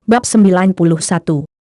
Bab 91.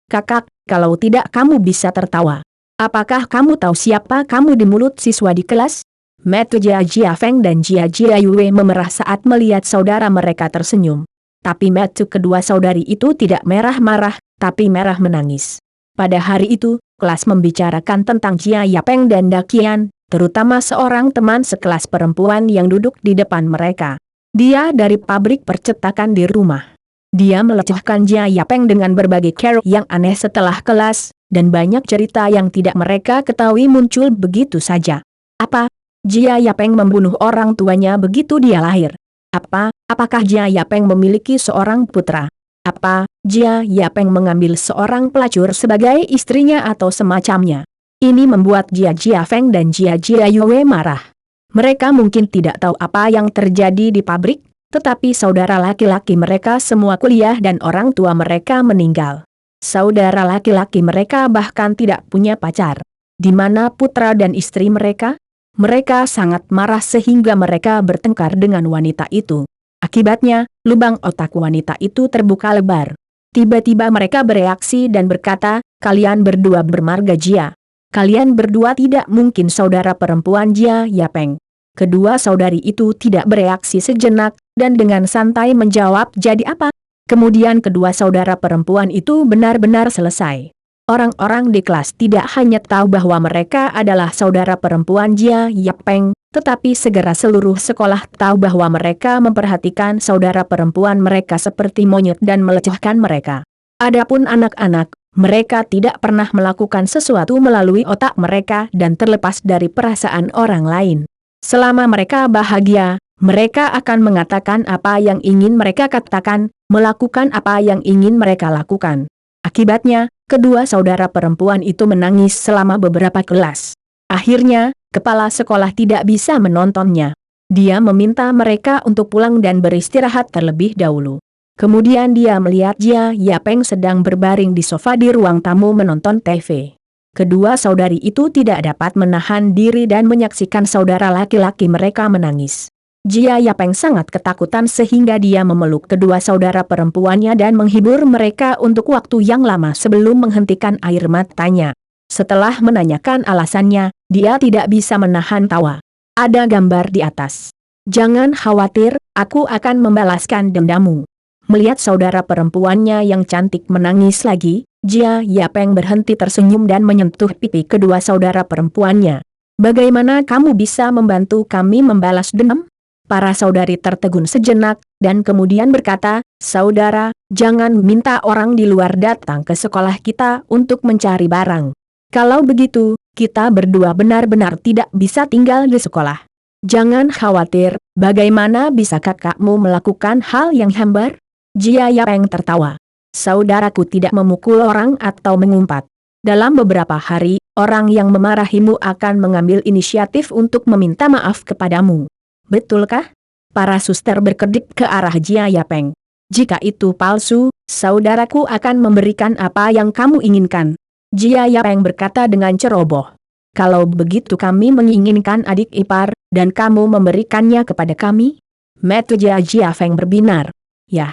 Kakak, kalau tidak kamu bisa tertawa. Apakah kamu tahu siapa kamu di mulut siswa di kelas? Mata Jia Jiafeng dan Jia Jiayue memerah saat melihat saudara mereka tersenyum. Tapi mata kedua saudari itu tidak merah marah, tapi merah menangis. Pada hari itu, kelas membicarakan tentang Jia Yapeng dan Dakian, terutama seorang teman sekelas perempuan yang duduk di depan mereka. Dia dari pabrik percetakan di rumah. Dia melecehkan Jia Yapeng dengan berbagai cara yang aneh setelah kelas, dan banyak cerita yang tidak mereka ketahui muncul begitu saja. Apa? Jia Yapeng membunuh orang tuanya begitu dia lahir. Apakah Jia Yapeng memiliki seorang putra? Apa, Jia Yapeng mengambil seorang pelacur sebagai istrinya atau semacamnya? Ini membuat Jia Jiafeng dan Jia Jiayue marah. Mereka mungkin tidak tahu apa yang terjadi di pabrik, tetapi saudara laki-laki mereka semua kuliah dan orang tua mereka meninggal. Saudara laki-laki mereka bahkan tidak punya pacar. Di mana putra dan istri mereka? Mereka sangat marah sehingga mereka bertengkar dengan wanita itu. Akibatnya, lubang otak wanita itu terbuka lebar. Tiba-tiba mereka bereaksi dan berkata, "Kalian berdua bermarga Jia. Kalian berdua tidak mungkin saudara perempuan Jia Yapeng." Kedua saudari itu tidak bereaksi sejenak, dan dengan santai menjawab, "Jadi apa?" Kemudian kedua saudara perempuan itu benar-benar selesai. Orang-orang di kelas tidak hanya tahu bahwa mereka adalah saudara perempuan Jia Yapeng, tetapi segera seluruh sekolah tahu bahwa mereka memperhatikan saudara perempuan mereka seperti monyet dan melecehkan mereka. Adapun anak-anak, mereka tidak pernah melakukan sesuatu melalui otak mereka dan terlepas dari perasaan orang lain. Selama mereka bahagia, mereka akan mengatakan apa yang ingin mereka katakan, melakukan apa yang ingin mereka lakukan. Akibatnya, kedua saudara perempuan itu menangis selama beberapa kelas. Akhirnya, kepala sekolah tidak bisa menontonnya. Dia meminta mereka untuk pulang dan beristirahat terlebih dahulu. Kemudian dia melihat Jia Yapeng sedang berbaring di sofa di ruang tamu menonton TV. Kedua saudari itu tidak dapat menahan diri dan menyaksikan saudara laki-laki mereka menangis. Jia Yapeng sangat ketakutan sehingga dia memeluk kedua saudara perempuannya dan menghibur mereka untuk waktu yang lama sebelum menghentikan air matanya. Setelah menanyakan alasannya, dia tidak bisa menahan tawa. Ada gambar di atas. "Jangan khawatir, aku akan membalaskan dendammu." Melihat saudara perempuannya yang cantik menangis lagi, Jia Yapeng berhenti tersenyum dan menyentuh pipi kedua saudara perempuannya. "Bagaimana kamu bisa membantu kami membalas dendam?" Para saudari tertegun sejenak, dan kemudian berkata, "Saudara, jangan minta orang di luar datang ke sekolah kita untuk mencari barang. Kalau begitu, kita berdua benar-benar tidak bisa tinggal di sekolah. Jangan khawatir, bagaimana bisa kakakmu melakukan hal yang hambar?" Jia Yapeng tertawa. "Saudaraku tidak memukul orang atau mengumpat. Dalam beberapa hari, orang yang memarahimu akan mengambil inisiatif untuk meminta maaf kepadamu. Betulkah?" Para suster berkedip ke arah Jia Yapeng. "Jika itu palsu, saudaraku akan memberikan apa yang kamu inginkan." Jia Yapeng berkata dengan ceroboh. "Kalau begitu kami menginginkan adik ipar, dan kamu memberikannya kepada kami?" Mata Jia Jiafeng berbinar. "Yah.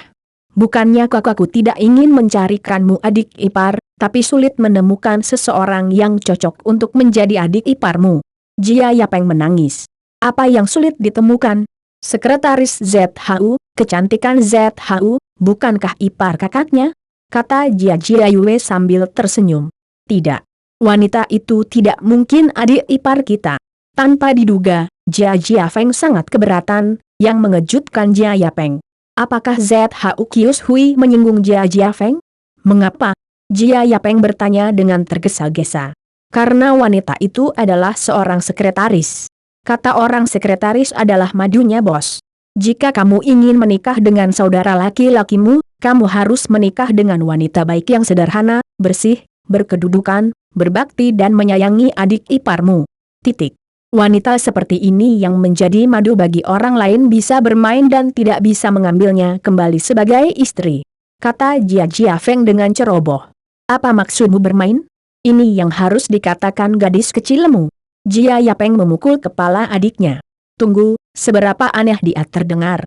Bukannya kakakku tidak ingin mencarikanmu adik ipar, tapi sulit menemukan seseorang yang cocok untuk menjadi adik iparmu." Jia Yapeng menangis. "Apa yang sulit ditemukan? Sekretaris ZHU, kecantikan ZHU, bukankah ipar kakaknya?" kata Jia Jiayue sambil tersenyum. "Tidak. Wanita itu tidak mungkin adik ipar kita." Tanpa diduga, Jia Jiafeng sangat keberatan, yang mengejutkan Jia Yapeng. Apakah ZHU Kius Hui menyinggung Jia Jiafeng? "Mengapa?" Jia Yapeng bertanya dengan tergesa-gesa. "Karena wanita itu adalah seorang sekretaris. Kata orang sekretaris adalah madunya bos. Jika kamu ingin menikah dengan saudara laki-lakimu, kamu harus menikah dengan wanita baik yang sederhana, bersih, berkedudukan, berbakti dan menyayangi adik iparmu. Titik. Wanita seperti ini yang menjadi madu bagi orang lain bisa bermain dan tidak bisa mengambilnya kembali sebagai istri," kata Jia Jiafeng dengan ceroboh. "Apa maksudmu bermain? Ini yang harus dikatakan gadis kecilmu." Jia Yapeng memukul kepala adiknya. "Tunggu, seberapa aneh dia terdengar."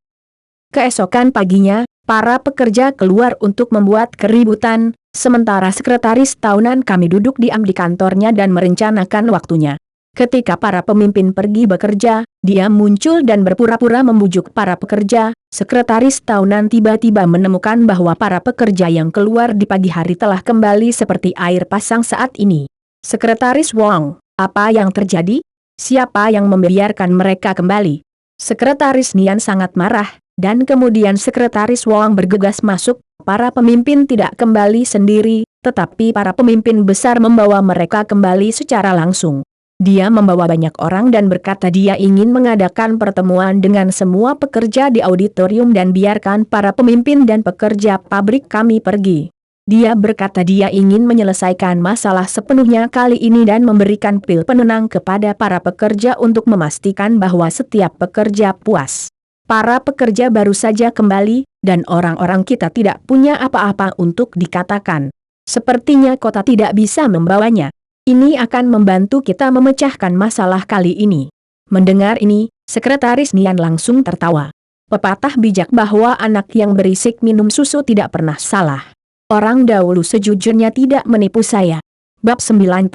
Keesokan paginya, Para pekerja keluar untuk membuat keributan, sementara sekretaris tahunan kami duduk diam di kantornya dan merencanakan waktunya. Ketika para pemimpin pergi bekerja, dia muncul dan berpura-pura membujuk para pekerja. Sekretaris tahunan tiba-tiba menemukan bahwa para pekerja yang keluar di pagi hari telah kembali seperti air pasang saat ini. Sekretaris Wong, apa yang terjadi? Siapa yang membiarkan mereka kembali? Sekretaris Nian sangat marah, dan kemudian Sekretaris Wong bergegas masuk. Para pemimpin tidak kembali sendiri, tetapi para pemimpin besar membawa mereka kembali secara langsung. Dia membawa banyak orang dan berkata dia ingin mengadakan pertemuan dengan semua pekerja di auditorium dan biarkan para pemimpin dan pekerja pabrik kami pergi. Dia berkata dia ingin menyelesaikan masalah sepenuhnya kali ini dan memberikan pil penenang kepada para pekerja untuk memastikan bahwa setiap pekerja puas. Para pekerja baru saja kembali, dan orang-orang kita tidak punya apa-apa untuk dikatakan. Sepertinya kota tidak bisa membawanya. Ini akan membantu kita memecahkan masalah kali ini. Mendengar ini, Sekretaris Nian langsung tertawa. Pepatah bijak bahwa anak yang berisik minum susu tidak pernah salah. Orang dahulu sejujurnya tidak menipu saya. Bab 92.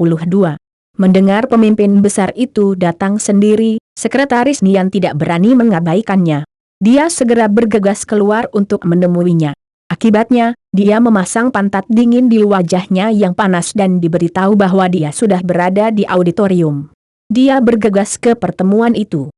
Mendengar pemimpin besar itu datang sendiri, Sekretaris Nian tidak berani mengabaikannya. Dia segera bergegas keluar untuk menemuinya. Akibatnya, dia memasang pantat dingin di wajahnya yang panas dan diberitahu bahwa dia sudah berada di auditorium. Dia bergegas ke pertemuan itu.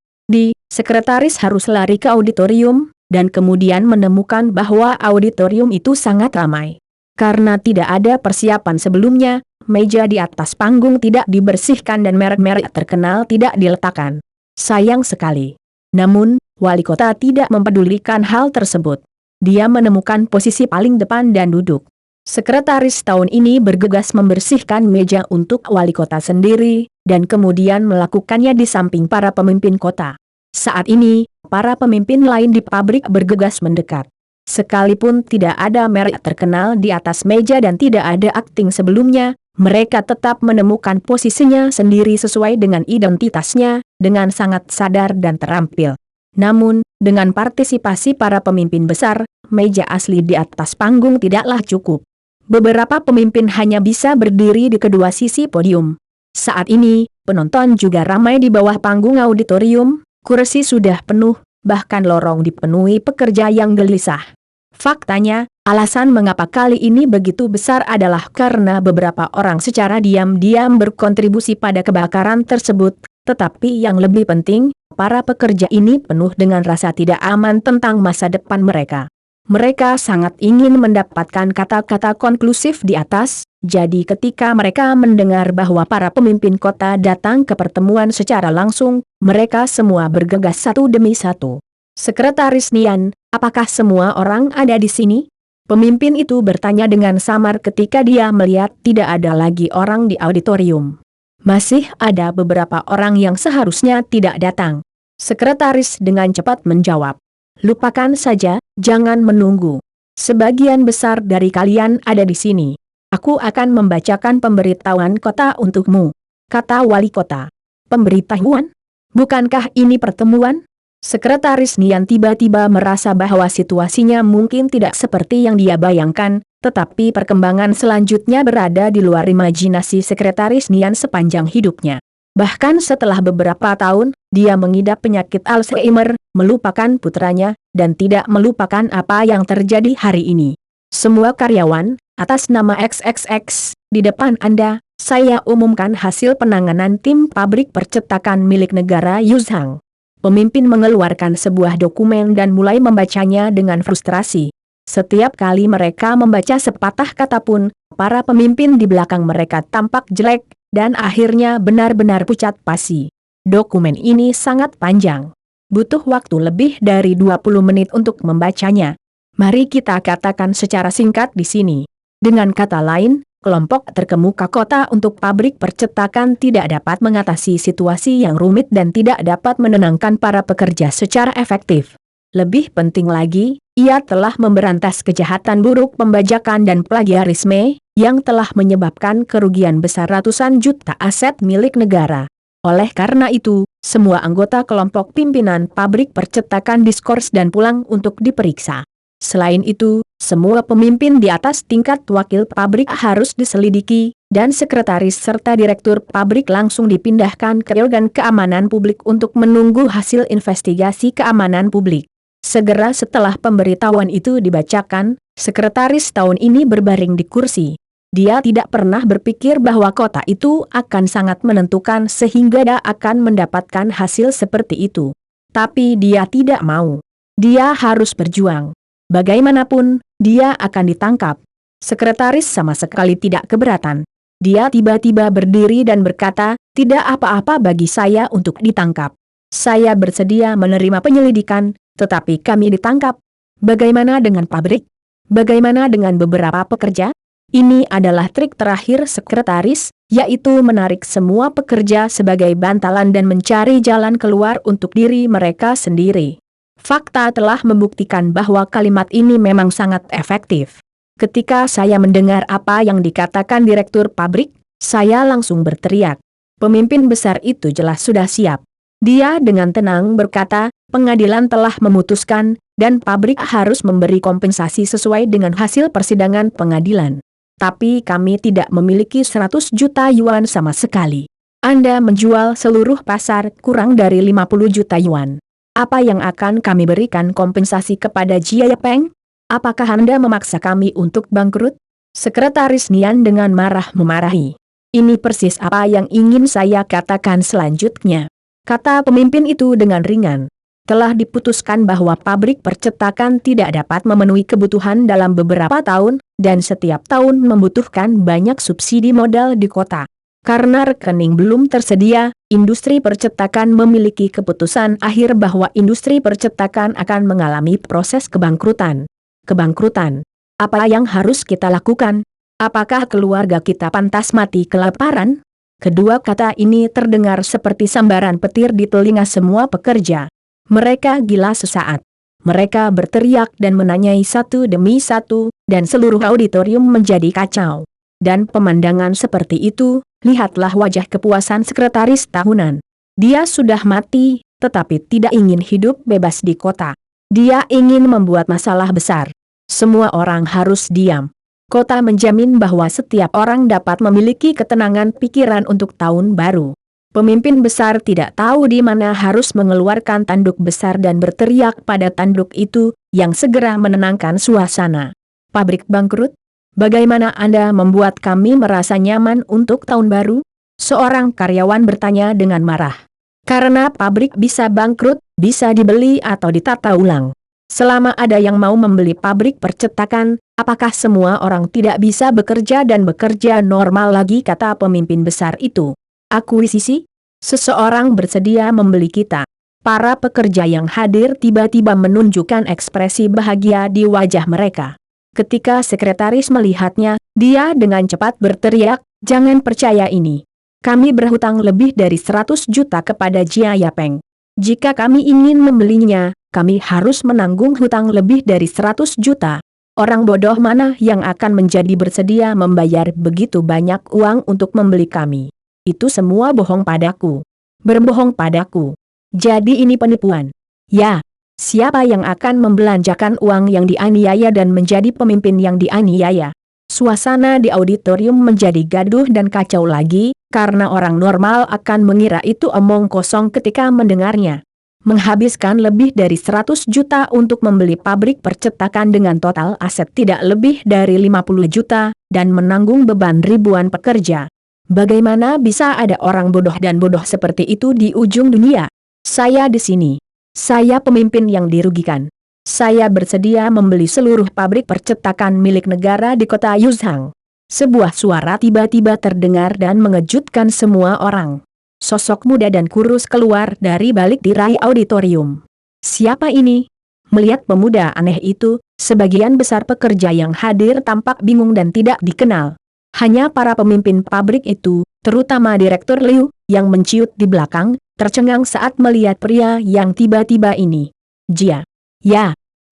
Sekretaris harus lari ke auditorium, dan kemudian menemukan bahwa auditorium itu sangat ramai. Karena tidak ada persiapan sebelumnya, meja di atas panggung tidak dibersihkan dan merek-merek terkenal tidak diletakkan. Sayang sekali. Namun, wali kota tidak mempedulikan hal tersebut. Dia menemukan posisi paling depan dan duduk. Sekretaris tahun ini bergegas membersihkan meja untuk wali kota sendiri, dan kemudian melakukannya di samping para pemimpin kota. Saat ini, para pemimpin lain di pabrik bergegas mendekat. Sekalipun tidak ada merek terkenal di atas meja dan tidak ada akting sebelumnya, mereka tetap menemukan posisinya sendiri sesuai dengan identitasnya, dengan sangat sadar dan terampil. Namun, dengan partisipasi para pemimpin besar, meja asli di atas panggung tidaklah cukup. Beberapa pemimpin hanya bisa berdiri di kedua sisi podium. Saat ini, penonton juga ramai di bawah panggung auditorium, kursi sudah penuh, bahkan lorong dipenuhi pekerja yang gelisah. Faktanya, alasan mengapa kali ini begitu besar adalah karena beberapa orang secara diam-diam berkontribusi pada kebakaran tersebut, tetapi yang lebih penting, para pekerja ini penuh dengan rasa tidak aman tentang masa depan mereka. Mereka sangat ingin mendapatkan kata-kata konklusif di atas, jadi ketika mereka mendengar bahwa para pemimpin kota datang ke pertemuan secara langsung, mereka semua bergegas satu demi satu. Sekretaris Nian, apakah semua orang ada di sini? Pemimpin itu bertanya dengan samar ketika dia melihat tidak ada lagi orang di auditorium. Masih ada beberapa orang yang seharusnya tidak datang. Sekretaris dengan cepat menjawab. Lupakan saja, jangan menunggu. Sebagian besar dari kalian ada di sini. Aku akan membacakan pemberitahuan kota untukmu, kata wali kota. Pemberitahuan? Bukankah ini pertemuan? Sekretaris Nian tiba-tiba merasa bahwa situasinya mungkin tidak seperti yang dia bayangkan, tetapi perkembangan selanjutnya berada di luar imajinasi Sekretaris Nian sepanjang hidupnya. Bahkan setelah beberapa tahun, dia mengidap penyakit Alzheimer, melupakan putranya, dan tidak melupakan apa yang terjadi hari ini. Semua karyawan, atas nama XXX, di depan Anda, saya umumkan hasil penanganan tim pabrik percetakan milik negara Yuzhang. Pemimpin mengeluarkan sebuah dokumen dan mulai membacanya dengan frustrasi. Setiap kali mereka membaca sepatah kata pun, para pemimpin di belakang mereka tampak jelek, dan akhirnya benar-benar pucat pasi. Dokumen ini sangat panjang. Butuh waktu lebih dari 20 menit untuk membacanya. Mari kita katakan secara singkat di sini. Dengan kata lain, kelompok terkemuka kota untuk pabrik percetakan tidak dapat mengatasi situasi yang rumit dan tidak dapat menenangkan para pekerja secara efektif. Lebih penting lagi, ia telah memberantas kejahatan buruk pembajakan dan plagiarisme, yang telah menyebabkan kerugian besar ratusan juta aset milik negara. Oleh karena itu, semua anggota kelompok pimpinan pabrik percetakan diskors dan pulang untuk diperiksa. Selain itu, semua pemimpin di atas tingkat wakil pabrik harus diselidiki, dan sekretaris serta direktur pabrik langsung dipindahkan ke organ keamanan publik untuk menunggu hasil investigasi keamanan publik. Segera setelah pemberitahuan itu dibacakan, sekretaris tahun ini berbaring di kursi. Dia tidak pernah berpikir bahwa kota itu akan sangat menentukan sehingga dia akan mendapatkan hasil seperti itu. Tapi dia tidak mau. Dia harus berjuang. Bagaimanapun, dia akan ditangkap. Sekretaris sama sekali tidak keberatan. Dia tiba-tiba berdiri dan berkata, "Tidak apa-apa bagi saya untuk ditangkap. Saya bersedia menerima penyelidikan, tetapi kami ditangkap. Bagaimana dengan pabrik? Bagaimana dengan beberapa pekerja?" Ini adalah trik terakhir sekretaris, yaitu menarik semua pekerja sebagai bantalan dan mencari jalan keluar untuk diri mereka sendiri. Fakta telah membuktikan bahwa kalimat ini memang sangat efektif. Ketika saya mendengar apa yang dikatakan direktur pabrik, saya langsung berteriak. Pemimpin besar itu jelas sudah siap. Dia dengan tenang berkata, "Pengadilan telah memutuskan, dan pabrik harus memberi kompensasi sesuai dengan hasil persidangan pengadilan. Tapi kami tidak memiliki 100 juta yuan sama sekali. Anda menjual seluruh pasar kurang dari 50 juta yuan. Apa yang akan kami berikan kompensasi kepada Jia Peng? Apakah Anda memaksa kami untuk bangkrut?" Sekretaris Nian dengan marah memarahi. "Ini persis apa yang ingin saya katakan selanjutnya," kata pemimpin itu dengan ringan. Telah diputuskan bahwa pabrik percetakan tidak dapat memenuhi kebutuhan dalam beberapa tahun, dan setiap tahun membutuhkan banyak subsidi modal di kota. Karena rekening belum tersedia, industri percetakan memiliki keputusan akhir bahwa industri percetakan akan mengalami proses kebangkrutan. Kebangkrutan. Apa yang harus kita lakukan? Apakah keluarga kita pantas mati kelaparan? Kedua kata ini terdengar seperti sambaran petir di telinga semua pekerja. Mereka gila sesaat. Mereka berteriak dan menanyai satu demi satu, dan seluruh auditorium menjadi kacau. Dan pemandangan seperti itu, lihatlah wajah kepuasan sekretaris tahunan. Dia sudah mati, tetapi tidak ingin hidup bebas di kota. Dia ingin membuat masalah besar. Semua orang harus diam. Kota menjamin bahwa setiap orang dapat memiliki ketenangan pikiran untuk tahun baru. Pemimpin besar tidak tahu di mana harus mengeluarkan tanduk besar dan berteriak pada tanduk itu, yang segera menenangkan suasana. "Pabrik bangkrut? Bagaimana Anda membuat kami merasa nyaman untuk tahun baru?" Seorang karyawan bertanya dengan marah. "Karena pabrik bisa bangkrut, bisa dibeli atau ditata ulang. Selama ada yang mau membeli pabrik percetakan, apakah semua orang tidak bisa bekerja dan bekerja normal lagi?" kata pemimpin besar itu. "Akuisisi? Seseorang bersedia membeli kita." Para pekerja yang hadir tiba-tiba menunjukkan ekspresi bahagia di wajah mereka. Ketika sekretaris melihatnya, dia dengan cepat berteriak, "Jangan percaya ini. Kami berhutang lebih dari 100 juta kepada Jia Peng. Jika kami ingin membelinya, kami harus menanggung hutang lebih dari 100 juta. Orang bodoh mana yang akan menjadi bersedia membayar begitu banyak uang untuk membeli kami? Itu semua bohong padaku. Berbohong padaku. Jadi ini penipuan. Ya, siapa yang akan membelanjakan uang yang dianiaya dan menjadi pemimpin yang dianiaya?" Suasana di auditorium menjadi gaduh dan kacau lagi, karena orang normal akan mengira itu omong kosong ketika mendengarnya. Menghabiskan lebih dari 100 juta untuk membeli pabrik percetakan dengan total aset tidak lebih dari 50 juta, dan menanggung beban ribuan pekerja. Bagaimana bisa ada orang bodoh dan bodoh seperti itu di ujung dunia? Saya di sini. Saya pemimpin yang dirugikan. Saya bersedia membeli seluruh pabrik percetakan milik negara di kota Yuzhang. Sebuah suara tiba-tiba terdengar dan mengejutkan semua orang. Sosok muda dan kurus keluar dari balik tirai auditorium. "Siapa ini?" Melihat pemuda aneh itu, sebagian besar pekerja yang hadir tampak bingung dan tidak dikenal. Hanya para pemimpin pabrik itu, terutama Direktur Liu, yang menciut di belakang, tercengang saat melihat pria yang tiba-tiba ini. "Jia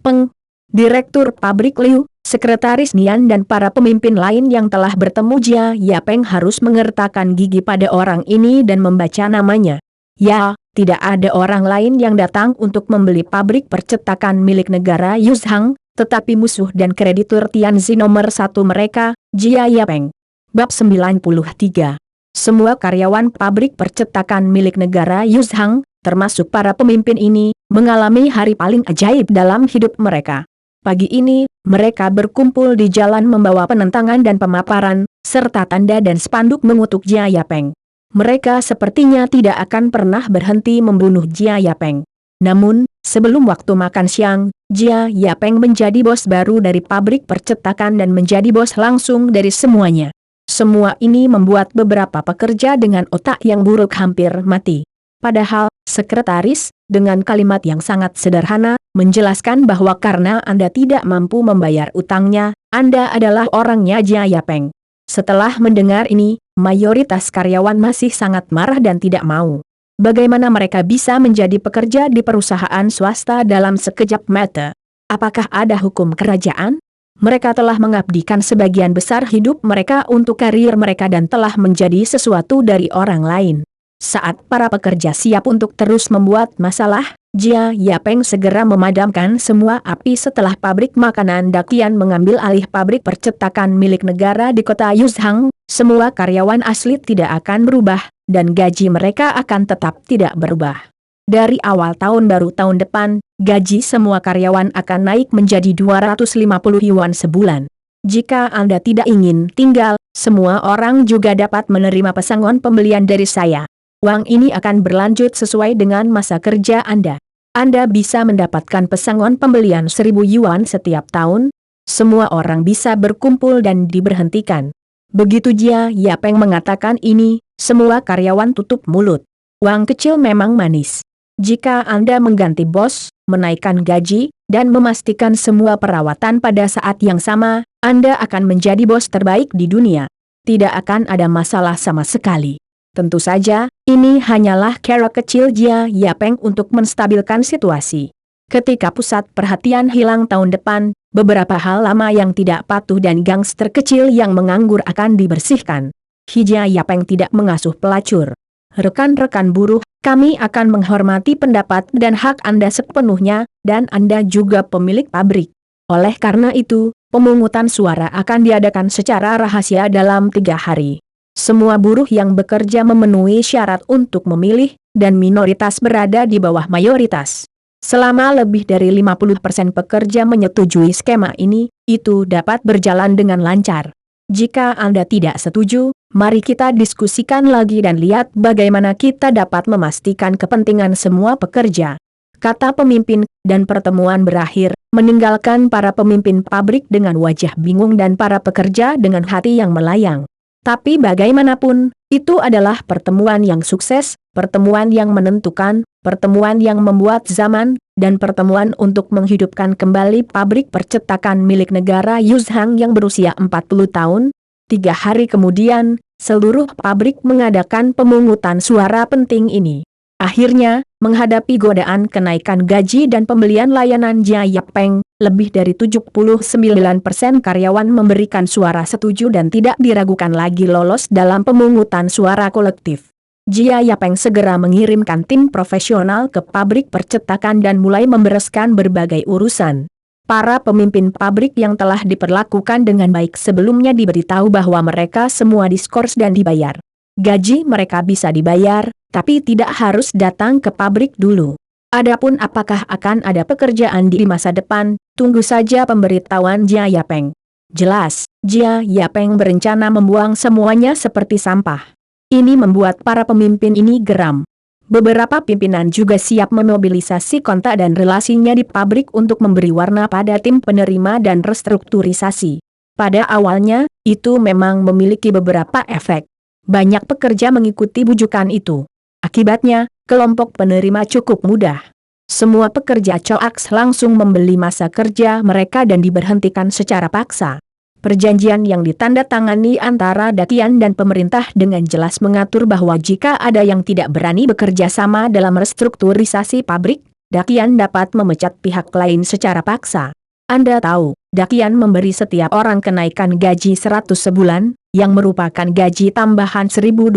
Peng." Direktur pabrik Liu, sekretaris Nian dan para pemimpin lain yang telah bertemu Jia Peng harus mengertakkan gigi pada orang ini dan membaca namanya. Ya, tidak ada orang lain yang datang untuk membeli pabrik percetakan milik negara Yuzhang, tetapi musuh dan kreditur Tianzi nomor satu mereka, Jia Yapeng. Bab 93. Semua karyawan pabrik percetakan milik negara Yuzhang, termasuk para pemimpin ini, mengalami hari paling ajaib dalam hidup mereka. Pagi ini, mereka berkumpul di jalan membawa penentangan dan pemaparan, serta tanda dan spanduk mengutuk Jia Yapeng. Mereka sepertinya tidak akan pernah berhenti membunuh Jia Yapeng. Namun, sebelum waktu makan siang, Jia Yapeng menjadi bos baru dari pabrik percetakan dan menjadi bos langsung dari semuanya. Semua ini membuat beberapa pekerja dengan otak yang buruk hampir mati. Padahal, sekretaris, dengan kalimat yang sangat sederhana, menjelaskan bahwa karena Anda tidak mampu membayar utangnya, Anda adalah orangnya Jia Yapeng. Setelah mendengar ini, mayoritas karyawan masih sangat marah dan tidak mau. Bagaimana mereka bisa menjadi pekerja di perusahaan swasta dalam sekejap mata? Apakah ada hukum kerajaan? Mereka telah mengabdikan sebagian besar hidup mereka untuk karir mereka dan telah menjadi sesuatu dari orang lain. Saat para pekerja siap untuk terus membuat masalah, Jia Yapeng segera memadamkan semua api setelah pabrik makanan Dakian mengambil alih pabrik percetakan milik negara di kota Yuzhang. Semua karyawan asli tidak akan berubah, dan gaji mereka akan tetap tidak berubah. Dari awal tahun baru tahun depan, gaji semua karyawan akan naik menjadi 250 yuan sebulan. Jika Anda tidak ingin tinggal, semua orang juga dapat menerima pesangon pembelian dari saya. Uang ini akan berlanjut sesuai dengan masa kerja Anda. Anda bisa mendapatkan pesangon pembelian 1000 yuan setiap tahun. Semua orang bisa berkumpul dan diberhentikan. Begitu Jia Yapeng mengatakan ini, semua karyawan tutup mulut. Uang kecil memang manis. Jika Anda mengganti bos, menaikkan gaji, dan memastikan semua perawatan pada saat yang sama, Anda akan menjadi bos terbaik di dunia. Tidak akan ada masalah sama sekali. Tentu saja, ini hanyalah cara kecil Jia Yapeng untuk menstabilkan situasi. Ketika pusat perhatian hilang tahun depan, beberapa hal lama yang tidak patuh dan gangster kecil yang menganggur akan dibersihkan. Jia Yapeng tidak mengasuh pelacur. Rekan-rekan buruh, kami akan menghormati pendapat dan hak Anda sepenuhnya, dan Anda juga pemilik pabrik. Oleh karena itu, pemungutan suara akan diadakan secara rahasia dalam 3 hari. Semua buruh yang bekerja memenuhi syarat untuk memilih, dan minoritas berada di bawah mayoritas. Selama lebih dari 50% pekerja menyetujui skema ini, itu dapat berjalan dengan lancar. Jika Anda tidak setuju, mari kita diskusikan lagi dan lihat bagaimana kita dapat memastikan kepentingan semua pekerja. Kata pemimpin, dan pertemuan berakhir, meninggalkan para pemimpin pabrik dengan wajah bingung dan para pekerja dengan hati yang melayang. Tapi bagaimanapun, itu adalah pertemuan yang sukses, pertemuan yang menentukan, pertemuan yang membuat zaman, dan pertemuan untuk menghidupkan kembali pabrik percetakan milik negara Yuzhang yang berusia 40 tahun. 3 hari kemudian, seluruh pabrik mengadakan pemungutan suara penting ini. Akhirnya, menghadapi godaan kenaikan gaji dan pembelian layanan Jia Yapeng, lebih dari 79% karyawan memberikan suara setuju dan tidak diragukan lagi lolos dalam pemungutan suara kolektif. Jia Yapeng segera mengirimkan tim profesional ke pabrik percetakan dan mulai membereskan berbagai urusan. Para pemimpin pabrik yang telah diperlakukan dengan baik sebelumnya diberitahu bahwa mereka semua diskors dan dibayar. Gaji mereka bisa dibayar, tapi tidak harus datang ke pabrik dulu. Adapun apakah akan ada pekerjaan di masa depan, tunggu saja pemberitahuan Jia Yapeng. Jelas, Jia Yapeng berencana membuang semuanya seperti sampah. Ini membuat para pemimpin ini geram. Beberapa pimpinan juga siap memobilisasi kontak dan relasinya di pabrik untuk memberi warna pada tim penerima dan restrukturisasi. Pada awalnya, itu memang memiliki beberapa efek. Banyak pekerja mengikuti bujukan itu. Akibatnya, kelompok penerima cukup mudah. Semua pekerja coaks langsung membeli masa kerja mereka dan diberhentikan secara paksa. Perjanjian yang ditandatangani antara Dakian dan pemerintah dengan jelas mengatur bahwa jika ada yang tidak berani bekerja sama dalam restrukturisasi pabrik, Dakian dapat memecat pihak lain secara paksa. Anda tahu, Dakian memberi setiap orang kenaikan gaji 100 sebulan, yang merupakan gaji tambahan 1.200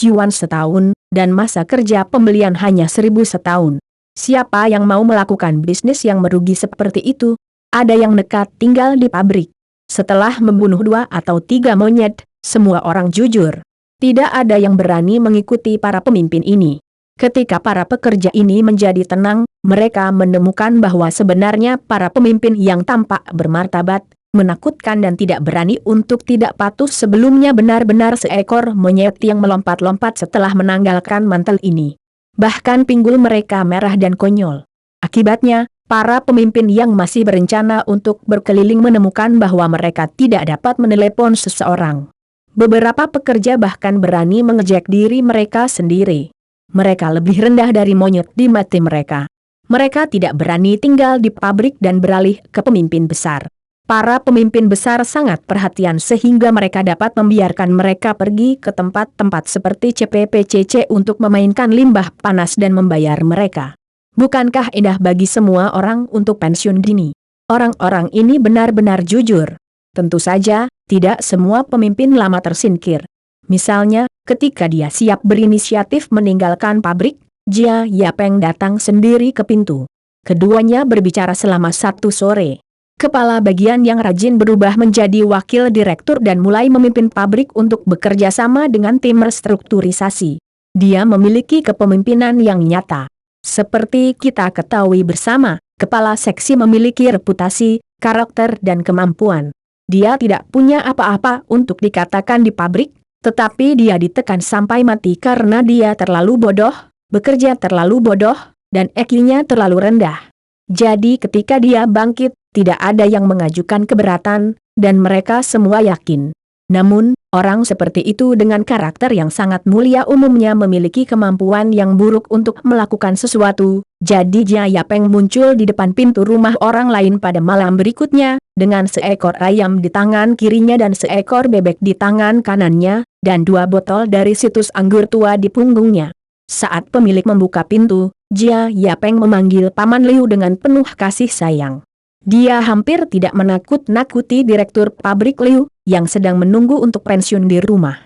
yuan setahun, dan masa kerja pembelian hanya 1.000 setahun. Siapa yang mau melakukan bisnis yang merugi seperti itu? Ada yang nekat tinggal di pabrik. Setelah membunuh 2 atau 3 monyet, semua orang jujur. Tidak ada yang berani mengikuti para pemimpin ini. Ketika para pekerja ini menjadi tenang, mereka menemukan bahwa sebenarnya para pemimpin yang tampak bermartabat, menakutkan dan tidak berani untuk tidak patuh sebelumnya benar-benar seekor monyet yang melompat-lompat setelah menanggalkan mantel ini. Bahkan pinggul mereka merah dan konyol. Akibatnya, para pemimpin yang masih berencana untuk berkeliling menemukan bahwa mereka tidak dapat menelepon seseorang. Beberapa pekerja bahkan berani mengejek diri mereka sendiri. Mereka lebih rendah dari monyet di mata mereka. Mereka tidak berani tinggal di pabrik dan beralih ke pemimpin besar. Para pemimpin besar sangat perhatian sehingga mereka dapat membiarkan mereka pergi ke tempat-tempat seperti CPPCC untuk memainkan limbah panas dan membayar mereka. Bukankah indah bagi semua orang untuk pensiun dini? Orang-orang ini benar-benar jujur. Tentu saja, tidak semua pemimpin lama tersingkir. Misalnya, ketika dia siap berinisiatif meninggalkan pabrik, Jia Yapeng datang sendiri ke pintu. Keduanya berbicara selama 1 sore. Kepala bagian yang rajin berubah menjadi wakil direktur dan mulai memimpin pabrik untuk bekerja sama dengan tim restrukturisasi. Dia memiliki kepemimpinan yang nyata. Seperti kita ketahui bersama, kepala seksi memiliki reputasi, karakter dan kemampuan. Dia tidak punya apa-apa untuk dikatakan di pabrik, tetapi dia ditekan sampai mati karena dia terlalu bodoh, bekerja terlalu bodoh, dan IQ-nya terlalu rendah. Jadi ketika dia bangkit, tidak ada yang mengajukan keberatan, dan mereka semua yakin. Namun, orang seperti itu dengan karakter yang sangat mulia umumnya memiliki kemampuan yang buruk untuk melakukan sesuatu. Jadi Jia Yapeng muncul di depan pintu rumah orang lain pada malam berikutnya, dengan seekor ayam di tangan kirinya dan seekor bebek di tangan kanannya, dan 2 botol dari situs anggur tua di punggungnya. Saat pemilik membuka pintu, Jia Yapeng memanggil Paman Liu dengan penuh kasih sayang. Dia hampir tidak menakut-nakuti direktur pabrik Liu, yang sedang menunggu untuk pensiun di rumah.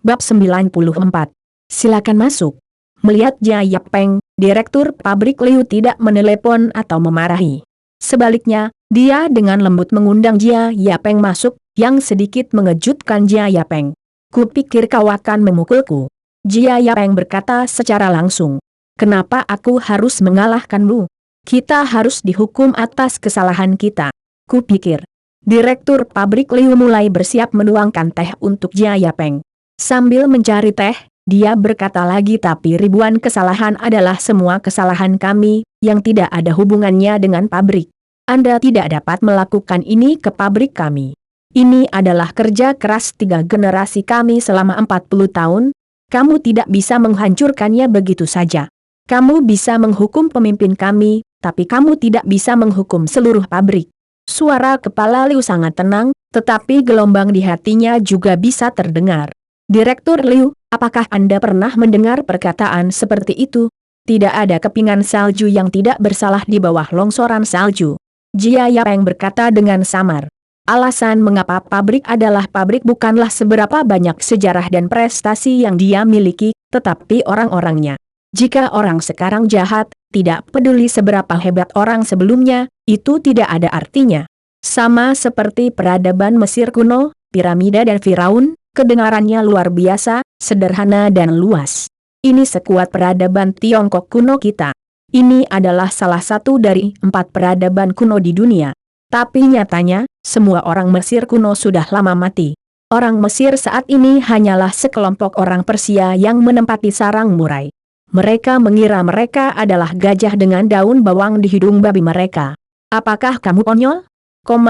Bab 94. Silakan masuk. Melihat Jia Yapeng, direktur pabrik Liu tidak menelepon atau memarahi. Sebaliknya, dia dengan lembut mengundang Jia Yapeng masuk, yang sedikit mengejutkan Jia Yapeng. Kupikir kau akan memukulku. Jia Yapeng berkata secara langsung. Kenapa aku harus mengalahkanmu? Kita harus dihukum atas kesalahan kita. Kupikir. Direktur pabrik Liu mulai bersiap menuangkan teh untuk Jia Yapeng. Sambil mencari teh, dia berkata lagi, tapi ribuan kesalahan adalah semua kesalahan kami, yang tidak ada hubungannya dengan pabrik. Anda tidak dapat melakukan ini ke pabrik kami. Ini adalah kerja keras 3 generasi kami selama 40 tahun. Kamu tidak bisa menghancurkannya begitu saja. Kamu bisa menghukum pemimpin kami, tapi kamu tidak bisa menghukum seluruh pabrik. Suara kepala Liu sangat tenang, tetapi gelombang di hatinya juga bisa terdengar. Direktur Liu, apakah Anda pernah mendengar perkataan seperti itu? Tidak ada kepingan salju yang tidak bersalah di bawah longsoran salju. Jia Yapeng berkata dengan samar. Alasan mengapa pabrik adalah pabrik bukanlah seberapa banyak sejarah dan prestasi yang dia miliki, tetapi orang-orangnya. Jika orang sekarang jahat, tidak peduli seberapa hebat orang sebelumnya, itu tidak ada artinya. Sama seperti peradaban Mesir kuno, piramida dan Firaun, kedengarannya luar biasa, sederhana dan luas. Ini sekuat peradaban Tiongkok kuno kita. Ini adalah salah satu dari 4 peradaban kuno di dunia. Tapi nyatanya, semua orang Mesir kuno sudah lama mati. Orang Mesir saat ini hanyalah sekelompok orang Persia yang menempati sarang murai. Mereka mengira mereka adalah gajah dengan daun bawang di hidung babi mereka. Apakah kamu konyol?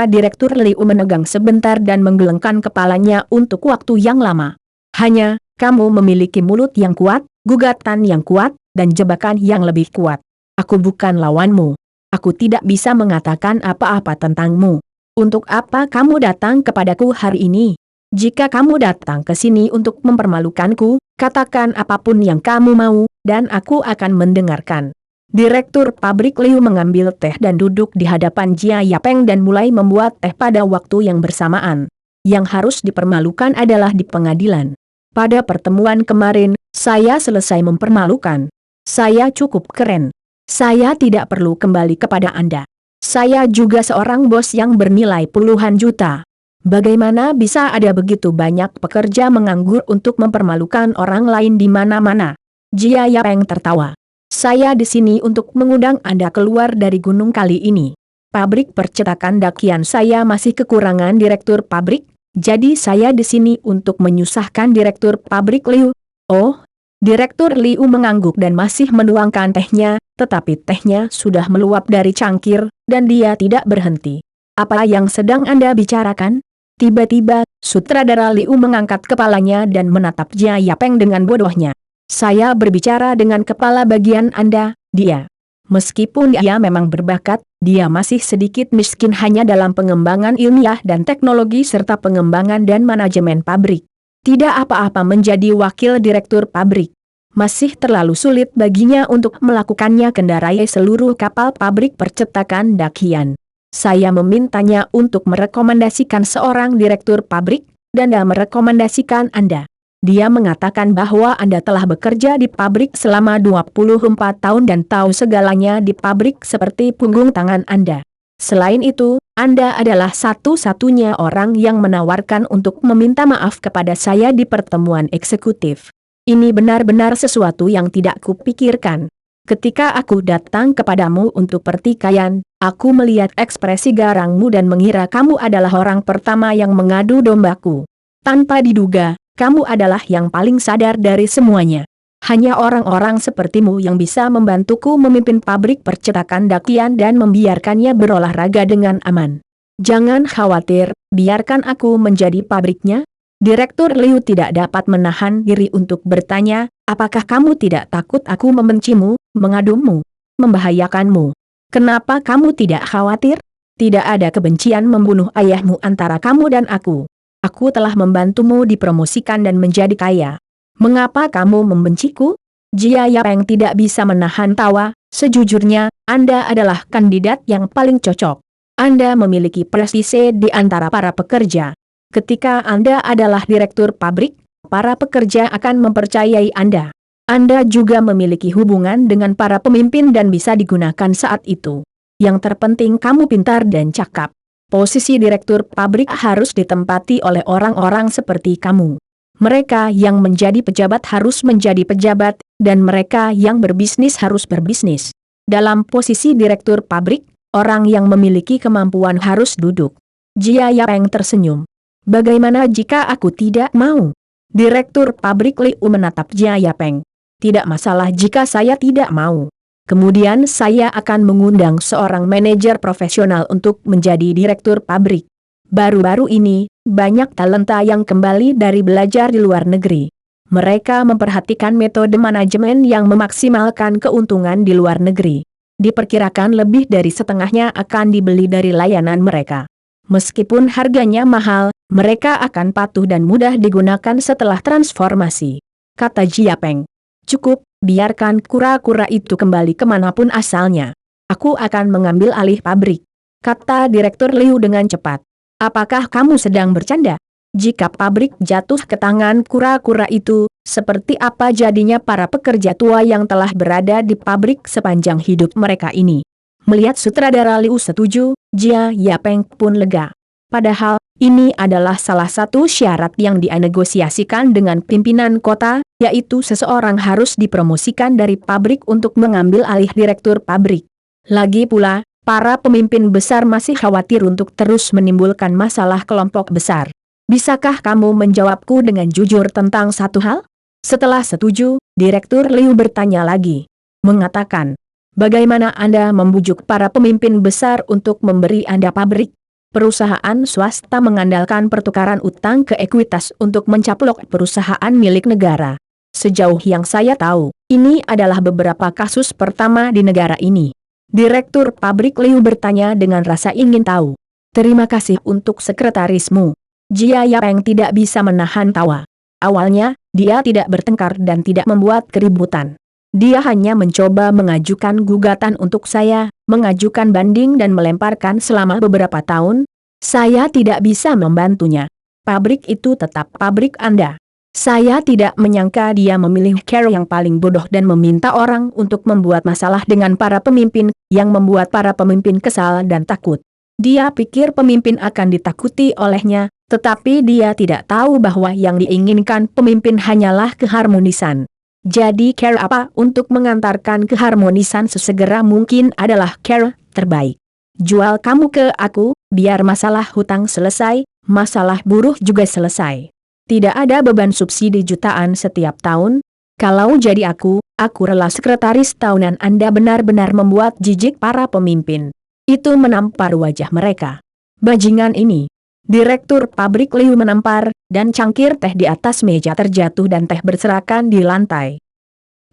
Direktur Liu menegang sebentar dan menggelengkan kepalanya untuk waktu yang lama. Hanya, kamu memiliki mulut yang kuat, gugatan yang kuat, dan jebakan yang lebih kuat. Aku bukan lawanmu. Aku tidak bisa mengatakan apa-apa tentangmu. Untuk apa kamu datang kepadaku hari ini? Jika kamu datang ke sini untuk mempermalukanku, katakan apapun yang kamu mau, dan aku akan mendengarkan. Direktur pabrik Liu mengambil teh dan duduk di hadapan Jia Yapeng dan mulai membuat teh pada waktu yang bersamaan. Yang harus dipermalukan adalah di pengadilan. Pada pertemuan kemarin, saya selesai mempermalukan. Saya cukup keren. Saya tidak perlu kembali kepada Anda. Saya juga seorang bos yang bernilai puluhan juta. Bagaimana bisa ada begitu banyak pekerja menganggur untuk mempermalukan orang lain di mana-mana? Jia Yapeng tertawa. Saya di sini untuk mengundang Anda keluar dari gunung kali ini. Pabrik percetakan Dakian saya masih kekurangan direktur pabrik, jadi saya di sini untuk menyusahkan direktur pabrik Liu. Oh, Direktur Liu mengangguk dan masih menuangkan tehnya, tetapi tehnya sudah meluap dari cangkir, dan dia tidak berhenti. Apa yang sedang Anda bicarakan? Tiba-tiba, sutradara Liu mengangkat kepalanya dan menatap Jia Yapeng dengan bodohnya. Saya berbicara dengan kepala bagian Anda, dia. Meskipun dia memang berbakat, dia masih sedikit miskin hanya dalam pengembangan ilmiah dan teknologi serta pengembangan dan manajemen pabrik. Tidak apa-apa menjadi wakil direktur pabrik. Masih terlalu sulit baginya untuk melakukannya kendarai seluruh kapal pabrik percetakan Dakian. Saya memintanya untuk merekomendasikan seorang direktur pabrik, dan dia merekomendasikan Anda. Dia mengatakan bahwa Anda telah bekerja di pabrik selama 24 tahun dan tahu segalanya di pabrik seperti punggung tangan Anda. Selain itu, Anda adalah satu-satunya orang yang menawarkan untuk meminta maaf kepada saya di pertemuan eksekutif. Ini benar-benar sesuatu yang tidak kupikirkan. Ketika aku datang kepadamu untuk pertikaian, aku melihat ekspresi garangmu dan mengira kamu adalah orang pertama yang mengadu dombaku. Tanpa diduga, kamu adalah yang paling sadar dari semuanya. Hanya orang-orang sepertimu yang bisa membantuku memimpin pabrik percetakan Dakian dan membiarkannya berolahraga dengan aman. Jangan khawatir, biarkan aku menjadi pabriknya. Direktur Liu tidak dapat menahan diri untuk bertanya, apakah kamu tidak takut aku membencimu, mengadumu, membahayakanmu? Kenapa kamu tidak khawatir? Tidak ada kebencian membunuh ayahmu antara kamu dan aku. Aku telah membantumu dipromosikan dan menjadi kaya. Mengapa kamu membenciku? Jia Yapeng tidak bisa menahan tawa. Sejujurnya, Anda adalah kandidat yang paling cocok. Anda memiliki prestise di antara para pekerja. Ketika Anda adalah direktur pabrik, para pekerja akan mempercayai Anda. Anda juga memiliki hubungan dengan para pemimpin dan bisa digunakan saat itu. Yang terpenting kamu pintar dan cakap. Posisi direktur pabrik harus ditempati oleh orang-orang seperti kamu. Mereka yang menjadi pejabat harus menjadi pejabat, dan mereka yang berbisnis harus berbisnis. Dalam posisi direktur pabrik, orang yang memiliki kemampuan harus duduk. Jia Yapeng tersenyum. Bagaimana jika aku tidak mau? Direktur pabrik Liu menatap Jia Yapeng. Tidak masalah jika saya tidak mau. Kemudian saya akan mengundang seorang manajer profesional untuk menjadi direktur pabrik. Baru-baru ini, banyak talenta yang kembali dari belajar di luar negeri. Mereka memperhatikan metode manajemen yang memaksimalkan keuntungan di luar negeri. Diperkirakan lebih dari setengahnya akan dibeli dari layanan mereka. Meskipun harganya mahal, mereka akan patuh dan mudah digunakan setelah transformasi. Kata Jia Peng. Cukup, biarkan kura-kura itu kembali kemanapun asalnya. Aku akan mengambil alih pabrik. Kata Direktur Liu dengan cepat. Apakah kamu sedang bercanda? Jika pabrik jatuh ke tangan kura-kura itu, seperti apa jadinya para pekerja tua yang telah berada di pabrik sepanjang hidup mereka ini? Melihat sutradara Liu setuju, Jia Yapeng pun lega. Padahal, ini adalah salah satu syarat yang dinegosiasikan dengan pimpinan kota, yaitu seseorang harus dipromosikan dari pabrik untuk mengambil alih direktur pabrik. Lagi pula, para pemimpin besar masih khawatir untuk terus menimbulkan masalah kelompok besar. Bisakah kamu menjawabku dengan jujur tentang satu hal? Setelah setuju, Direktur Liu bertanya lagi. Mengatakan, bagaimana Anda membujuk para pemimpin besar untuk memberi Anda pabrik? Perusahaan swasta mengandalkan pertukaran utang ke ekuitas untuk mencaplok perusahaan milik negara. Sejauh yang saya tahu, ini adalah beberapa kasus pertama di negara ini. Direktur pabrik Liu bertanya dengan rasa ingin tahu. Terima kasih untuk sekretarismu. Jia Yapeng tidak bisa menahan tawa. Awalnya, dia tidak bertengkar dan tidak membuat keributan. Dia hanya mencoba mengajukan gugatan untuk saya, mengajukan banding dan melemparkan selama beberapa tahun. Saya tidak bisa membantunya. Pabrik itu tetap pabrik Anda. Saya tidak menyangka dia memilih cara yang paling bodoh dan meminta orang untuk membuat masalah dengan para pemimpin, yang membuat para pemimpin kesal dan takut. Dia pikir pemimpin akan ditakuti olehnya, tetapi dia tidak tahu bahwa yang diinginkan pemimpin hanyalah keharmonisan. Jadi cara apa untuk mengantarkan keharmonisan sesegera mungkin adalah cara terbaik. Jual kamu ke aku, biar masalah hutang selesai, masalah buruh juga selesai. Tidak ada beban subsidi jutaan setiap tahun. Kalau jadi aku rela sekretaris tahunan Anda benar-benar membuat jijik para pemimpin. Itu menampar wajah mereka. Bajingan ini. Direktur pabrik Liu menampar, dan cangkir teh di atas meja terjatuh dan teh berserakan di lantai.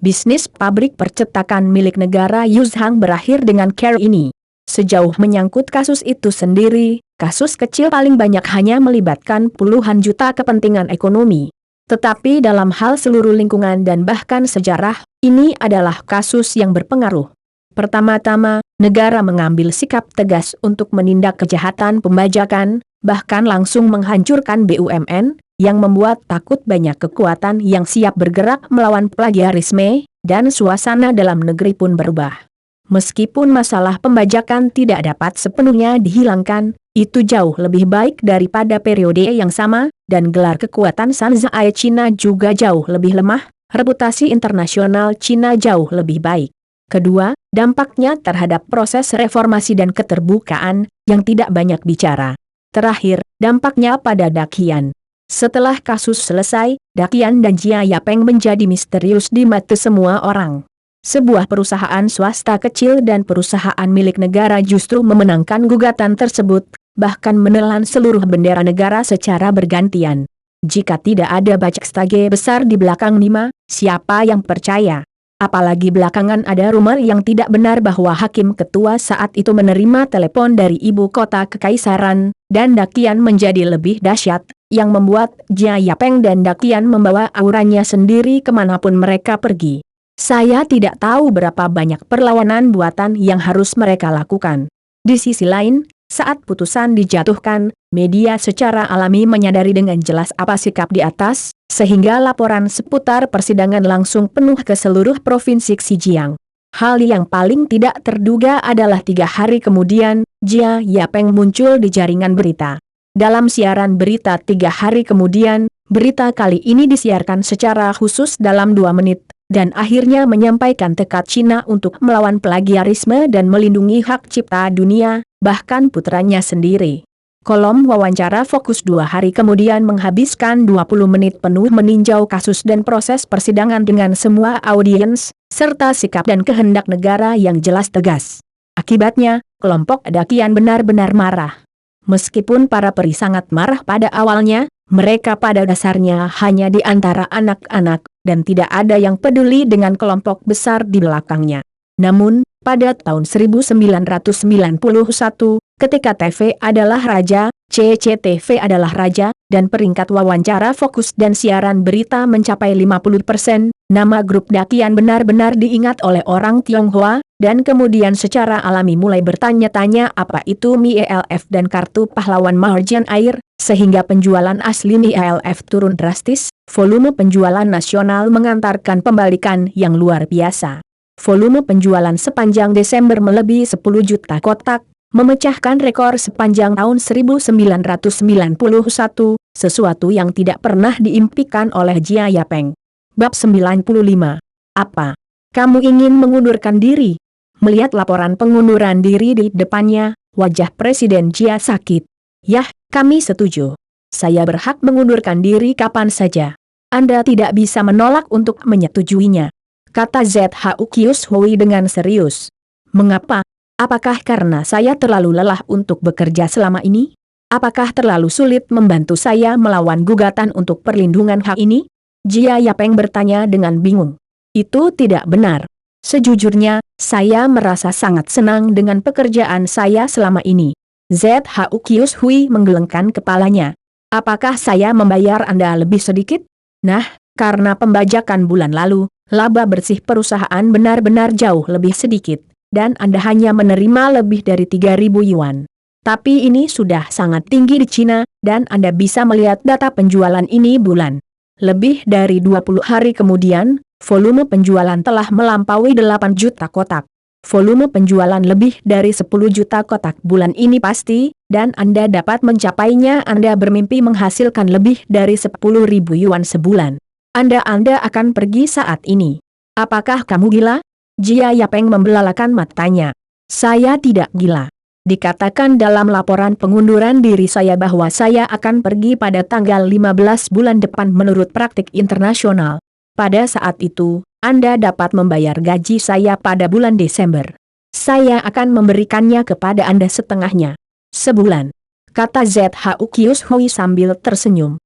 Bisnis pabrik percetakan milik negara Yuzhang berakhir dengan cara ini. Sejauh menyangkut kasus itu sendiri, kasus kecil paling banyak hanya melibatkan puluhan juta kepentingan ekonomi. Tetapi dalam hal seluruh lingkungan dan bahkan sejarah, ini adalah kasus yang berpengaruh. Pertama-tama, negara mengambil sikap tegas untuk menindak kejahatan pembajakan, bahkan langsung menghancurkan BUMN, yang membuat takut banyak kekuatan yang siap bergerak melawan plagiarisme, dan suasana dalam negeri pun berubah. Meskipun masalah pembajakan tidak dapat sepenuhnya dihilangkan, itu jauh lebih baik daripada periode yang sama, dan gelar kekuatan Shanzai Cina juga jauh lebih lemah, reputasi internasional Cina jauh lebih baik. Kedua, dampaknya terhadap proses reformasi dan keterbukaan, yang tidak banyak bicara. Terakhir, dampaknya pada Dakian. Setelah kasus selesai, Dakian dan Jia Yapeng menjadi misterius di mata semua orang. Sebuah perusahaan swasta kecil dan perusahaan milik negara justru memenangkan gugatan tersebut, bahkan menelan seluruh bendera negara secara bergantian. Jika tidak ada bacak stage besar di belakang Nima, siapa yang percaya? Apalagi belakangan ada rumor yang tidak benar bahwa hakim ketua saat itu menerima telepon dari ibu kota kekaisaran, dan Dakian menjadi lebih dahsyat, yang membuat Jia Yapeng dan Dakian membawa auranya sendiri kemanapun mereka pergi. Saya tidak tahu berapa banyak perlawanan buatan yang harus mereka lakukan. Di sisi lain, saat putusan dijatuhkan, media secara alami menyadari dengan jelas apa sikap di atas, sehingga laporan seputar persidangan langsung penuh ke seluruh provinsi Xinjiang. Hal yang paling tidak terduga adalah 3 hari kemudian, Jia Yapeng muncul di jaringan berita. Dalam siaran berita 3 hari kemudian, berita kali ini disiarkan secara khusus dalam 2 menit. Dan akhirnya menyampaikan tekad Cina untuk melawan plagiarisme dan melindungi hak cipta dunia, bahkan putranya sendiri. Kolom wawancara fokus 2 hari kemudian menghabiskan 20 menit penuh meninjau kasus dan proses persidangan dengan semua audiens, serta sikap dan kehendak negara yang jelas tegas. Akibatnya, kelompok Dakian benar-benar marah. Meskipun para peri sangat marah pada awalnya, mereka pada dasarnya hanya di antara anak-anak, dan tidak ada yang peduli dengan kelompok besar di belakangnya. Namun, pada tahun 1991, ketika TV adalah raja, CCTV adalah raja, dan peringkat wawancara fokus dan siaran berita mencapai 50%, nama grup Dakian benar-benar diingat oleh orang Tionghoa, dan kemudian secara alami mulai bertanya-tanya apa itu Mie ELF dan kartu pahlawan margin air, sehingga penjualan asli Mie ELF turun drastis, volume penjualan nasional mengantarkan pembalikan yang luar biasa. Volume penjualan sepanjang Desember melebihi 10 juta kotak, memecahkan rekor sepanjang tahun 1991, sesuatu yang tidak pernah diimpikan oleh Jia Yapeng. Bab 95. Apa? Kamu ingin mengundurkan diri? Melihat laporan pengunduran diri di depannya, wajah Presiden Jia sakit. Yah, kami setuju. Saya berhak mengundurkan diri kapan saja. Anda tidak bisa menolak untuk menyetujuinya, kata ZHU Kius Hui dengan serius. Mengapa? Apakah karena saya terlalu lelah untuk bekerja selama ini? Apakah terlalu sulit membantu saya melawan gugatan untuk perlindungan hak ini? Jia Yapeng bertanya dengan bingung. Itu tidak benar. Sejujurnya, saya merasa sangat senang dengan pekerjaan saya selama ini. ZHU Kius Hui menggelengkan kepalanya. Apakah saya membayar Anda lebih sedikit? Nah, karena pembajakan bulan lalu, laba bersih perusahaan benar-benar jauh lebih sedikit, dan Anda hanya menerima lebih dari 3.000 yuan. Tapi ini sudah sangat tinggi di Cina, dan Anda bisa melihat data penjualan ini bulan Lebih dari 20 hari kemudian, volume penjualan telah melampaui 8 juta kotak. Volume penjualan lebih dari 10 juta kotak bulan ini pasti, dan Anda dapat mencapainya. Anda bermimpi menghasilkan lebih dari 10.000 yuan sebulan. Anda akan pergi saat ini. Apakah kamu gila? Jia Yapeng membelalakan matanya. Saya tidak gila. Dikatakan dalam laporan pengunduran diri saya bahwa saya akan pergi pada tanggal 15 bulan depan menurut praktik internasional. Pada saat itu, Anda dapat membayar gaji saya pada bulan Desember. Saya akan memberikannya kepada Anda setengahnya. Sebulan. Kata ZHU Kius Hui sambil tersenyum.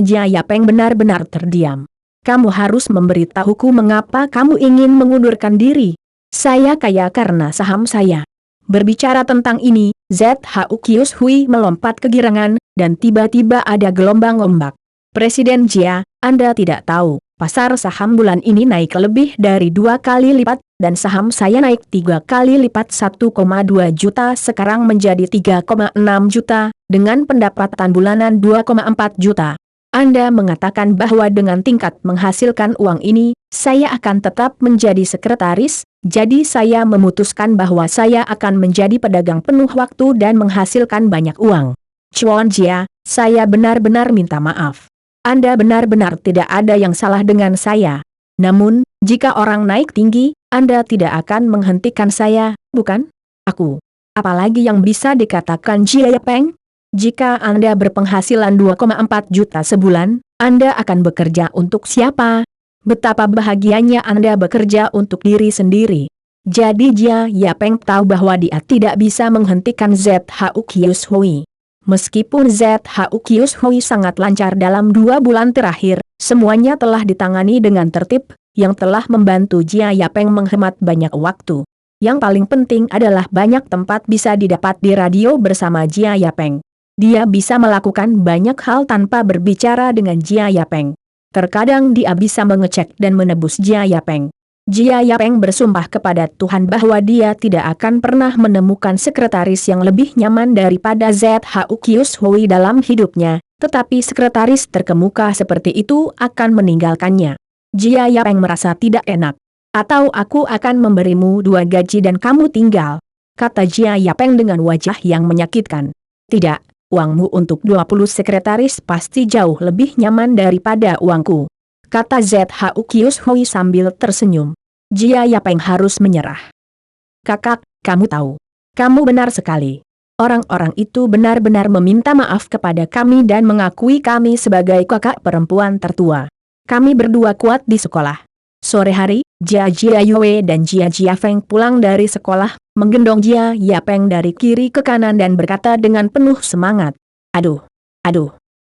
Jia Yapeng benar-benar terdiam. Kamu harus memberitahuku mengapa kamu ingin mengundurkan diri. Saya kaya karena saham saya. Berbicara tentang ini, ZHU Kius Hui melompat kegirangan, dan tiba-tiba ada gelombang ombak. Presiden Jia, Anda tidak tahu, pasar saham bulan ini naik lebih dari 2 kali lipat, dan saham saya naik 3 kali lipat 1,2 juta sekarang menjadi 3,6 juta, dengan pendapatan bulanan 2,4 juta. Anda mengatakan bahwa dengan tingkat menghasilkan uang ini, saya akan tetap menjadi sekretaris, jadi saya memutuskan bahwa saya akan menjadi pedagang penuh waktu dan menghasilkan banyak uang. Chuan Jia, saya benar-benar minta maaf. Anda benar-benar tidak ada yang salah dengan saya. Namun, jika orang naik tinggi, Anda tidak akan menghentikan saya, bukan? Aku. Apalagi yang bisa dikatakan Jia Yapeng? Jika Anda berpenghasilan 2,4 juta sebulan, Anda akan bekerja untuk siapa? Betapa bahagianya Anda bekerja untuk diri sendiri. Jadi Jia Yapeng tahu bahwa dia tidak bisa menghentikan ZHU Kius Hui. Meskipun ZHU Kius Hui sangat lancar dalam 2 bulan terakhir, semuanya telah ditangani dengan tertib, yang telah membantu Jia Yapeng menghemat banyak waktu. Yang paling penting adalah banyak tempat bisa didapat di radio bersama Jia Yapeng. Dia bisa melakukan banyak hal tanpa berbicara dengan Jia Yapeng. Terkadang dia bisa mengecek dan menebus Jia Yapeng. Jia Yapeng bersumpah kepada Tuhan bahwa dia tidak akan pernah menemukan sekretaris yang lebih nyaman daripada ZHU Kius Hui dalam hidupnya, tetapi sekretaris terkemuka seperti itu akan meninggalkannya. Jia Yapeng merasa tidak enak. Atau aku akan memberimu 2 gaji dan kamu tinggal, kata Jia Yapeng dengan wajah yang menyakitkan. Tidak. Uangmu untuk 20 sekretaris pasti jauh lebih nyaman daripada uangku, kata ZHU Kius Hui sambil tersenyum. Jia Yapeng harus menyerah. Kakak, kamu tahu. Kamu benar sekali. Orang-orang itu benar-benar meminta maaf kepada kami dan mengakui kami sebagai kakak perempuan tertua. Kami berdua kuat di sekolah. Sore hari, Jia Yue dan Jia Feng pulang dari sekolah, menggendong Jia Yapeng dari kiri ke kanan dan berkata dengan penuh semangat. Aduh.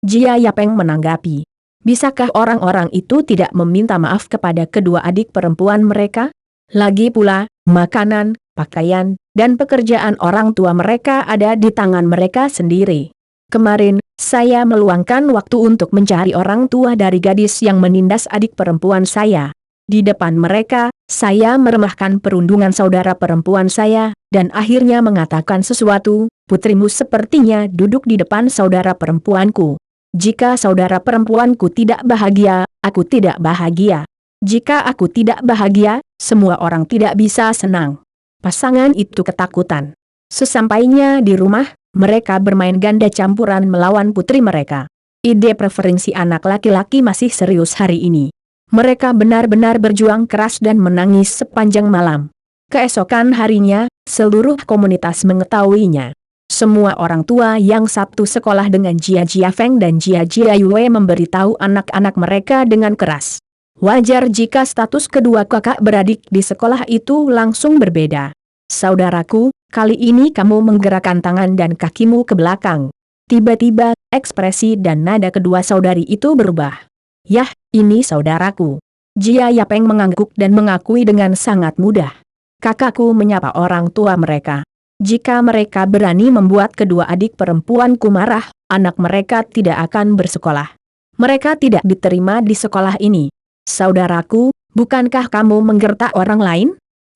Jia Yapeng menanggapi. Bisakah orang-orang itu tidak meminta maaf kepada kedua adik perempuan mereka? Lagi pula, makanan, pakaian, dan pekerjaan orang tua mereka ada di tangan mereka sendiri. Kemarin, saya meluangkan waktu untuk mencari orang tua dari gadis yang menindas adik perempuan saya. Di depan mereka, saya meremehkan perundungan saudara perempuan saya, dan akhirnya mengatakan sesuatu, putrimu sepertinya duduk di depan saudara perempuanku. Jika saudara perempuanku tidak bahagia, aku tidak bahagia. Jika aku tidak bahagia, semua orang tidak bisa senang. Pasangan itu ketakutan. Sesampainya di rumah, mereka bermain ganda campuran melawan putri mereka. Ide preferensi anak laki-laki masih serius hari ini. Mereka benar-benar berjuang keras dan menangis sepanjang malam. Keesokan harinya, seluruh komunitas mengetahuinya. Semua orang tua yang satu sekolah dengan Jia Feng dan Jia Yue memberitahu anak-anak mereka dengan keras. Wajar jika status kedua kakak beradik di sekolah itu langsung berbeda. Saudaraku, kali ini kamu menggerakkan tangan dan kakimu ke belakang. Tiba-tiba, ekspresi dan nada kedua saudari itu berubah. Yah, ini saudaraku. Jia Yapeng mengangguk dan mengakui dengan sangat mudah. Kakakku menyapa orang tua mereka. Jika mereka berani membuat kedua adik perempuanku marah, anak mereka tidak akan bersekolah. Mereka tidak diterima di sekolah ini. Saudaraku, bukankah kamu menggertak orang lain?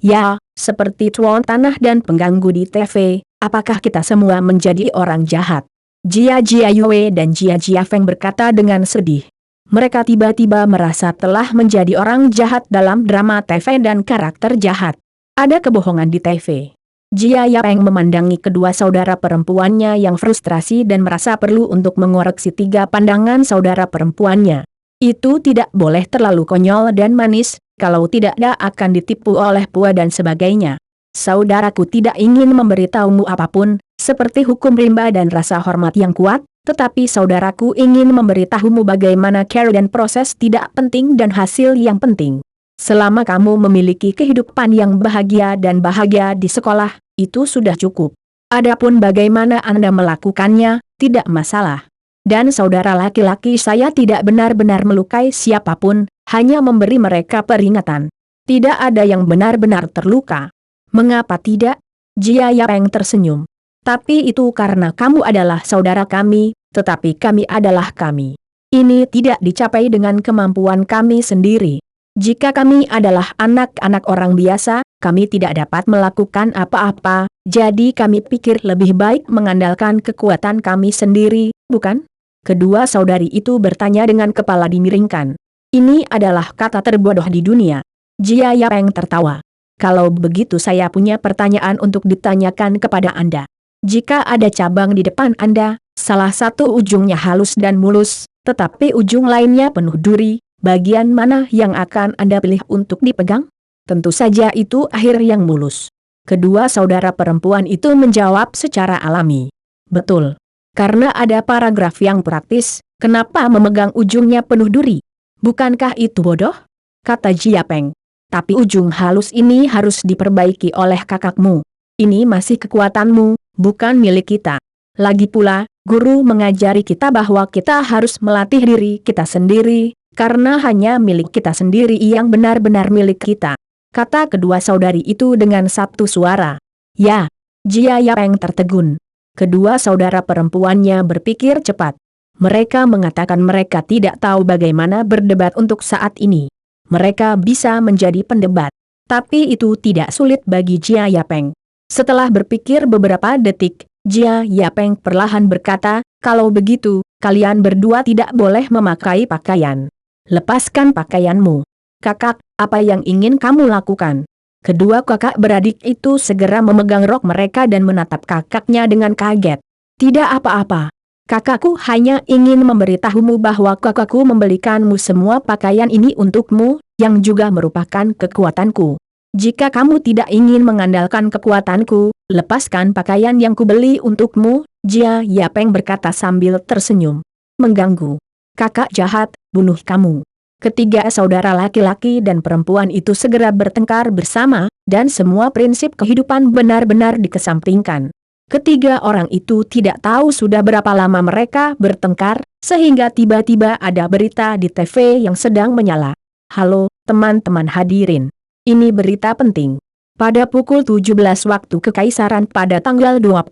Ya, seperti tuan tanah dan pengganggu di TV, apakah kita semua menjadi orang jahat? Jia Yue dan Jia Feng berkata dengan sedih. Mereka tiba-tiba merasa telah menjadi orang jahat dalam drama TV dan karakter jahat. Ada kebohongan di TV. Jia Yapeng memandangi kedua saudara perempuannya yang frustrasi dan merasa perlu untuk mengoreksi tiga pandangan saudara perempuannya. Itu tidak boleh terlalu konyol dan manis, kalau tidak dia akan ditipu oleh Pua dan sebagainya. Saudaraku tidak ingin memberitahumu apapun, seperti hukum rimba dan rasa hormat yang kuat, tetapi saudaraku ingin memberitahumu bagaimana cara dan proses tidak penting dan hasil yang penting. Selama kamu memiliki kehidupan yang bahagia dan bahagia di sekolah, itu sudah cukup. Adapun bagaimana Anda melakukannya, tidak masalah. Dan saudara laki-laki saya tidak benar-benar melukai siapapun, hanya memberi mereka peringatan. Tidak ada yang benar-benar terluka. Mengapa tidak? Jia Yapeng tersenyum. Tapi itu karena kamu adalah saudara kami, tetapi kami adalah kami. Ini tidak dicapai dengan kemampuan kami sendiri. Jika kami adalah anak-anak orang biasa, kami tidak dapat melakukan apa-apa, jadi kami pikir lebih baik mengandalkan kekuatan kami sendiri, bukan? Kedua saudari itu bertanya dengan kepala dimiringkan. Ini adalah kata terbodoh di dunia. Jia Yapeng tertawa. Kalau begitu saya punya pertanyaan untuk ditanyakan kepada Anda. Jika ada cabang di depan Anda, salah satu ujungnya halus dan mulus, tetapi ujung lainnya penuh duri, bagian mana yang akan Anda pilih untuk dipegang? Tentu saja itu akhir yang mulus. Kedua saudara perempuan itu menjawab secara alami. Betul. Karena ada paragraf yang praktis, kenapa memegang ujungnya penuh duri? Bukankah itu bodoh? Kata Jia Peng. Tapi ujung halus ini harus diperbaiki oleh kakakmu. Ini masih kekuatanmu, bukan milik kita. Lagi pula, guru mengajari kita bahwa kita harus melatih diri kita sendiri, karena hanya milik kita sendiri yang benar-benar milik kita. Kata kedua saudari itu dengan satu suara. Ya, Jia Yapeng tertegun. Kedua saudara perempuannya berpikir cepat. Mereka mengatakan mereka tidak tahu bagaimana berdebat untuk saat ini. Mereka bisa menjadi pendebat. Tapi itu tidak sulit bagi Jia Yapeng. Setelah berpikir beberapa detik, Jia Yapeng perlahan berkata, kalau begitu, kalian berdua tidak boleh memakai pakaian. Lepaskan pakaianmu. Kakak, apa yang ingin kamu lakukan? Kedua kakak beradik itu segera memegang rok mereka dan menatap kakaknya dengan kaget. Tidak apa-apa. Kakakku hanya ingin memberitahumu bahwa kakakku membelikanmu semua pakaian ini untukmu, yang juga merupakan kekuatanku. Jika kamu tidak ingin mengandalkan kekuatanku, lepaskan pakaian yang kubeli untukmu, Jia Yapeng berkata sambil tersenyum. Mengganggu. Kakak jahat, bunuh kamu. Ketiga saudara laki-laki dan perempuan itu segera bertengkar bersama, dan semua prinsip kehidupan benar-benar dikesampingkan. Ketiga orang itu tidak tahu sudah berapa lama mereka bertengkar, sehingga tiba-tiba ada berita di TV yang sedang menyala. Halo, teman-teman hadirin. Ini berita penting. Pada pukul 17 waktu Kekaisaran pada tanggal 25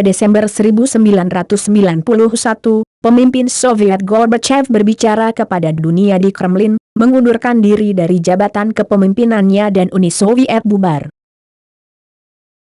Desember 1991, pemimpin Soviet Gorbachev berbicara kepada dunia di Kremlin, mengundurkan diri dari jabatan kepemimpinannya dan Uni Soviet bubar.